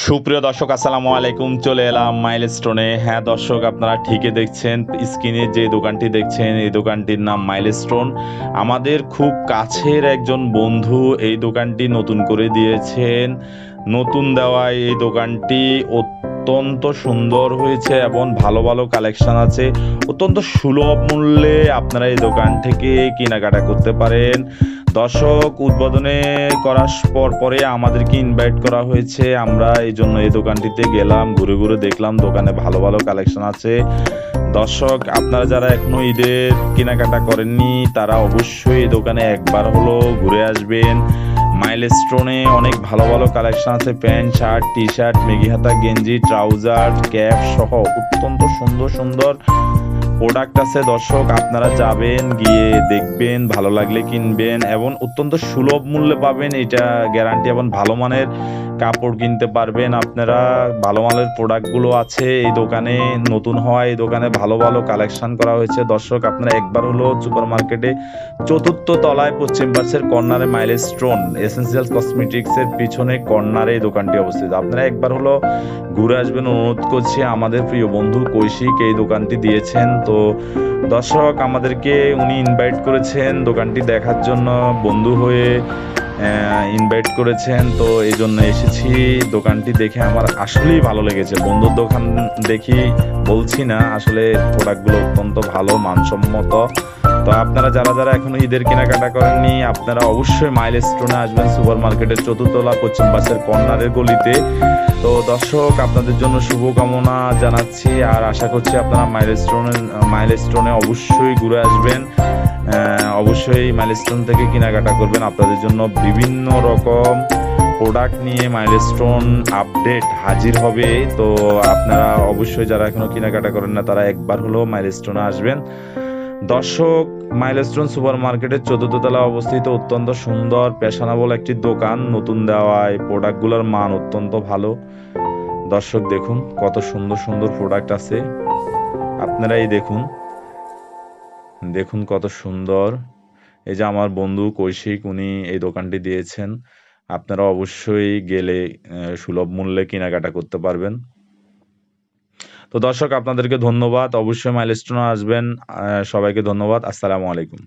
সুপ্রিয় দর্শক, আসসালামু আলাইকুম। চলে এলাম মাইলস্টোনে। হ্যাঁ দর্শক, আপনারা ঠিকই দেখছেন, স্ক্রিনে যে দোকানটি দেখছেন এই দোকানটির নাম মাইলস্টোন। আমাদের খুব কাছের একজন বন্ধু এই দোকানটি নতুন করে দিয়েছেন। নতুন দেওয়ায় এই দোকানটি অত্যন্ত সুন্দর হয়েছে এবং ভালো ভালো কালেকশন আছে। অত্যন্ত সুলভ মূল্যে আপনারা এই দোকান থেকে কেনাকাটা করতে পারেন। দর্শক, উদ্বোধনে করার পরে আমাদেরকে ইনভাইট করা হয়েছে। আমরা এই জন্য এই দোকানটিতে গেলাম, ঘুরে ঘুরে দেখলাম দোকানে ভালো ভালো কালেকশন আছে। দর্শক, আপনারা যারা এখনো ঈদের কেনাকাটা করেননি তারা অবশ্যই এই দোকানে একবার হলো ঘুরে আসবেন। মাইলস্টোনে অনেক ভালো ভালো কালেকশন আছে। Pant, shirt, T shirt, Maggi হাতা, গেঞ্জি, ট্রাউজার, ক্যাপ সহ অত্যন্ত সুন্দর সুন্দর প্রোডাক্ট আছে। দর্শক, আপনারা যাবেন, গিয়ে দেখবেন, ভালো লাগলে কিনবেন এবং অত্যন্ত সুলভ মূল্যে পাবেন, এটা গ্যারান্টি। এবং ভালো মানের কাপড় কিনতে পারবেন আপনারা। ভালো মানের প্রোডাক্টগুলো আছে এই দোকানে। নতুন হওয়ায় এই দোকানে ভালো ভালো কালেকশন করা হয়েছে। দর্শক, আপনারা একবার হলো সুপার মার্কেটে 4th তলায় পশ্চিম পাশের কর্নারে মাইলস্টোন এসেন্সিয়াল কসমেটিক্সের পিছনে কর্নারে এই দোকানটি অবস্থিত। আপনারা একবার হলো ঘুরে আসবেন, অনুরোধ করছি। আমাদের প্রিয় বন্ধু কৌশিক এই দোকানটি দিয়েছেন। তো দর্শক, আমাদেরকে উনি ইনভাইট করেছেন দোকানটি দেখার জন্য, বন্ধু হয়ে ইনভাইট করেছেন। তো এই জন্য এসেছি। দোকানটি দেখে আমার আসলেই ভালো লেগেছে। বন্ধুর দোকান দেখি বলছি না, আসলে প্রোডাক্টগুলো অত্যন্ত ভালো, মানসম্মত। তো আপনারা যারা যারা এখনো ঈদের কেনাকাটা করেননি আপনারা অবশ্যই মাইলস্টোনে আসবেন, সুপার মার্কেটের 4th তলা পশ্চিম পাশের কর্নারের গলিতে। তো দর্শক, আপনাদের জন্য শুভকামনা জানাচ্ছি আর আশা করছি আপনারা মাইলস্টোনে অবশ্যই ঘুরে আসবেন। অবশ্যই মাইলস্টোন থেকে কেনাকাটা করবেন। আপনাদের জন্য বিভিন্ন রকম প্রোডাক্ট নিয়ে মাইলস্টোন আপডেট হাজির হবে। তো আপনারা অবশ্যই যারা এখনো কেনাকাটা করেন না তারা একবার হলেও মাইলস্টোনে আসবেন। দর্শক, মাইলস্টোন সুপার মার্কেটের 4th তলা অবস্থিত অত্যন্ত সুন্দর ফ্যাশনেবল একটি দোকান। নতুন দেওয়ায় প্রোডাক্টগুলোর মান অত্যন্ত ভালো। দর্শক, দেখুন কত সুন্দর সুন্দর প্রোডাক্ট আছে। আপনারাই দেখুন, দেখুন কত সুন্দর। এই যে আমার বন্ধু কৌশিক, উনি এই দোকানটি দিয়েছেন। আপনারা অবশ্যই গেলে সুলভ মূল্যে কেনাকাটা করতে পারবেন। তো দর্শক, আপনাদেরকে ধন্যবাদ। অবশ্যই মাইলস্টোনে আসবেন। সবাইকে ধন্যবাদ। আসসালামু আলাইকুম।